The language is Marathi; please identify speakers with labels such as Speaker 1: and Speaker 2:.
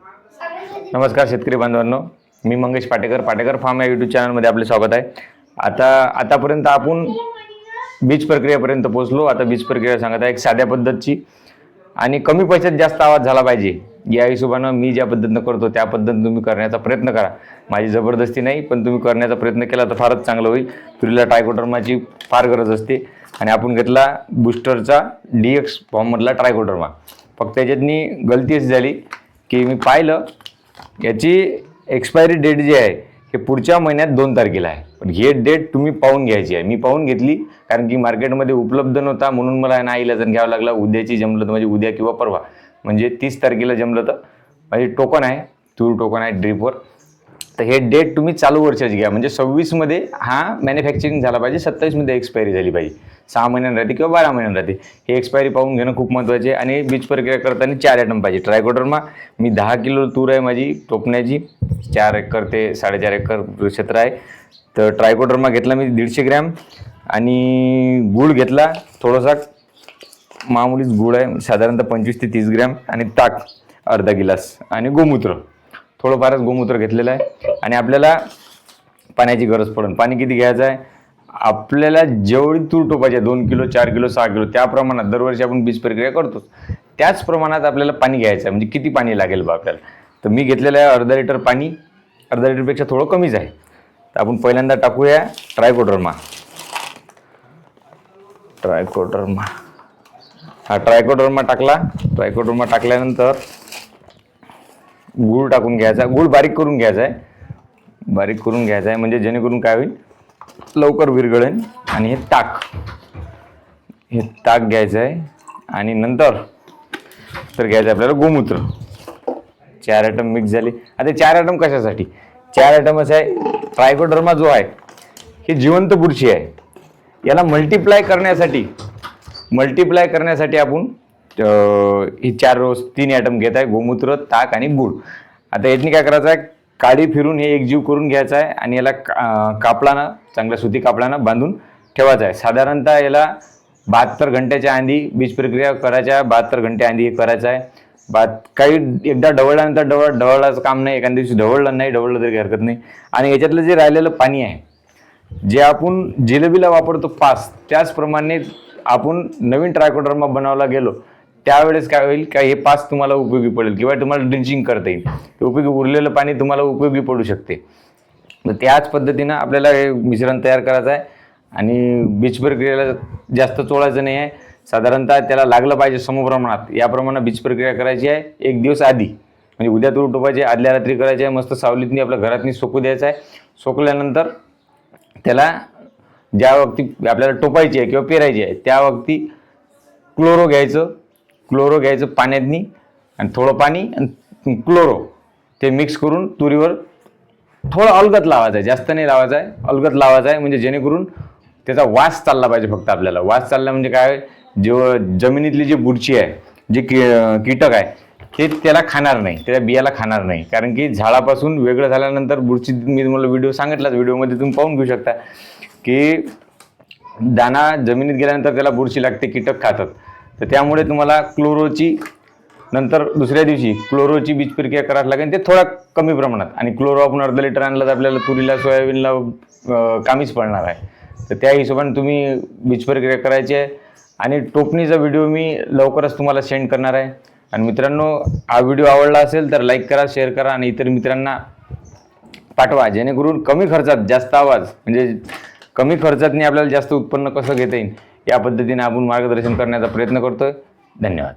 Speaker 1: नमस्कार शेतकरी बांधवांनो, मी मंगेश पाटेकर फार्म या यूट्यूब चॅनलमध्ये आपले स्वागत आहे। आतापर्यंत आपण बीज प्रक्रियेपर्यंत पोहोचलो। आता बीज प्रक्रिया सांगत आहे एक साध्या पद्धतीची आणि कमी पैशात जास्त आवाज झाला पाहिजे या हिशोबाने मी ज्या पद्धतीने करतो त्या पद्धतीने तुम्ही करण्याचा प्रयत्न करा। माझी जबरदस्ती नाही, पण तुम्ही करण्याचा प्रयत्न केला तर फारच चांगलं होईल। तुरीला ट्रायकोडर्माची फार गरज असते आणि आपण घेतला बूस्टरचा DX फॉर्म मधला ट्रायकोडर्मा। फक्त याच्यातनी गलती अशी झाली की मी पाहिलं याची एक्सपायरी डेट जी आहे हे पुढच्या महिन्यात 2 तारखेला आहे, पण हे डेट तुम्ही पाहून घ्यायची आहे। मी पाहून घेतली कारण की मार्केटमध्ये उपलब्ध नव्हता, म्हणून मला नाईलाजाने घ्यावं लागला। उद्याची जमलं तर म्हणजे उद्या किंवा परवा म्हणजे 30 तारखेला जमलं तर माझी टोकन आहे, तूर टोकन आहे ड्रिपवर। तर हे डेट तुम्ही चालू वर्षाची घ्या, म्हणजे 26 मध्ये हा मॅन्युफॅक्चरिंग झाला पाहिजे, 27 मध्ये एक्सपायरी झाली पाहिजे। 6 महिन्यांनी राहते किंवा 12 महिन्यांनी राहते, हे एक्सपायरी पाहून घेणं खूप महत्त्वाचे आहे। आणि बीज प्रक्रिया करताना 4 आयटम पाहिजे। ट्रायकोडर्मा मी 10 किलो तूर आहे माझी टोकण्याची, 4 एकर ते 4.5 एकर क्षेत्र आहे। तर ट्रायकोडर्मा घेतला मी 150 ग्रॅम आणि गूळ घेतला थोडासा, मामूलीच गूळ आहे साधारणतः 25 ते 30 ग्रॅम आणि ताक अर्धा गिलास आणि गोमूत्र थोडंफारच गोमूत्र घेतलेलं आहे। आणि आपल्याला पाण्याची गरज पडेल। पाणी किती घ्यायचं आहे आपल्याला, जेवढी तूर टोपायची 2 किलो 4 किलो 6 किलो त्या प्रमाणात दरवर्षी आपण बीज प्रक्रिया करतो त्याच प्रमाणात आपल्याला पाणी घ्यायचं आहे। म्हणजे किती पाणी लागेल बा आपल्याला, तर मी घेतलेलं आहे अर्धा लिटर पाणी, अर्धा लिटरपेक्षा थोडं कमीच आहे। तर आपण पहिल्यांदा टाकूया ट्रायकोडर्मा। हा ट्रायकोडर्मा टाकला। ट्रायकोडर्मा टाकल्यानंतर गूळ टाकून घ्यायचा, गूळ बारीक करून घ्यायचा आहे, बारीक करून घ्यायचा आहे म्हणजे जेणेकरून काय होईल लवकर विरघळेल। आणि हे ताक घ्यायचं आहे आणि नंतर तर घ्यायचं आपल्याला गोमूत्र। 4 आयटम मिक्स झाले। आता 4 आयटम कशासाठी, 4 आयटम असं आहे, ट्रायकोडर्मा जो आहे हे जिवंत बुरशी आहे, याला मल्टिप्लाय करण्यासाठी आपण ही 3 आयटम घेत आहे, गोमूत्र ताक आणि गूळ। आता यातनी काय करायचं आहे, काडी फिरून हे एकजीव करून घ्यायचं आहे आणि याला कापडानं चांगल्या सुती कापडानं बांधून ठेवायचं आहे। साधारणतः याला 72 घंट्याच्या आधी बीज प्रक्रिया करायच्या, 72 घंटे आधी हे करायचं आहे। काही एकदा ढवळल्यानंतर ढवळाचं काम नाही, एखाद्या दिवशी ढवळलं तरी हरकत नाही। आणि याच्यातलं जे राहिलेलं पाणी आहे जे आपण जिलेबीला वापरतो पास, त्याचप्रमाणे आपण नवीन ट्रायकोडर्मा बनवायला गेलो त्यावेळेस काय होईल का हे पास तुम्हाला उपयोगी पडेल किंवा तुम्हाला ड्रिंचिंग करता येईल, उपयोगी उरलेलं पाणी तुम्हाला उपयोगी पडू शकते। तर त्याच पद्धतीनं आपल्याला हे मिश्रण तयार करायचं आहे आणि बीज प्रक्रियेला जास्त चोळायचं नाही आहे। साधारणतः त्याला लागलं पाहिजे समप्रमाणात, याप्रमाणे बीज प्रक्रिया करायची आहे। 1 दिवस आधी म्हणजे उद्या तूर टोपायची, आदल्या रात्री करायची आहे, मस्त सावलीतनी आपल्या घरातनी सोकू द्यायचं आहे। सोकल्यानंतर त्याला ज्या वक्ती आपल्याला टोपायची आहे किंवा पेरायची आहे त्या वक्ती क्लोरो घ्यायचं पाण्यातनी, आणि थोडं पाणी आणि क्लोरो ते मिक्स करून तुरीवर थोडं अलगद लावायचं आहे, जास्त नाही लावायचं आहे, अलगद लावायचं आहे। म्हणजे जेणेकरून त्याचा वास चालला पाहिजे फक्त आपल्याला। वास चालला म्हणजे काय, जो जमिनीतली जी बुरशी आहे, जे कीटक आहे ते त्याला खाणार नाही, त्याच्या बियाला खाणार नाही। कारण की झाडापासून वेगळं झाल्यानंतर बुरशी, मी तुम्हाला व्हिडिओ सांगितलाच, व्हिडिओमध्ये तुम्ही पाहून घेऊ शकता की दाणा जमिनीत गेल्यानंतर त्याला बुरशी लागते, कीटक खातात। तर त्यामुळे तुम्हाला क्लोरोची नंतर दुसऱ्या दिवशी क्लोरोची बीज प्रक्रिया करायला लागेल, ते थोडा कमी प्रमाणात। आणि क्लोरो आपण अर्धा लिटर आणलं तर आपल्याला तुरीला सोयाबीनला कामीच पडणार आहे। तर त्या हिशोबाने तुम्ही बीज प्रक्रिया करायची आहे। आणि टोपणीचा व्हिडिओ मी लवकरच तुम्हाला सेंड करणार आहे। आणि मित्रांनो, हा व्हिडिओ आवडला असेल तर लाईक करा, शेअर करा आणि इतर मित्रांना पाठवा, जेणेकरून कमी खर्चात जास्त आवाज, म्हणजे कमी खर्चातनी आपल्याला जास्त उत्पन्न कसं घेता येईल या पद्धतीने आपण मार्गदर्शन करण्याचा प्रयत्न करतोय। धन्यवाद।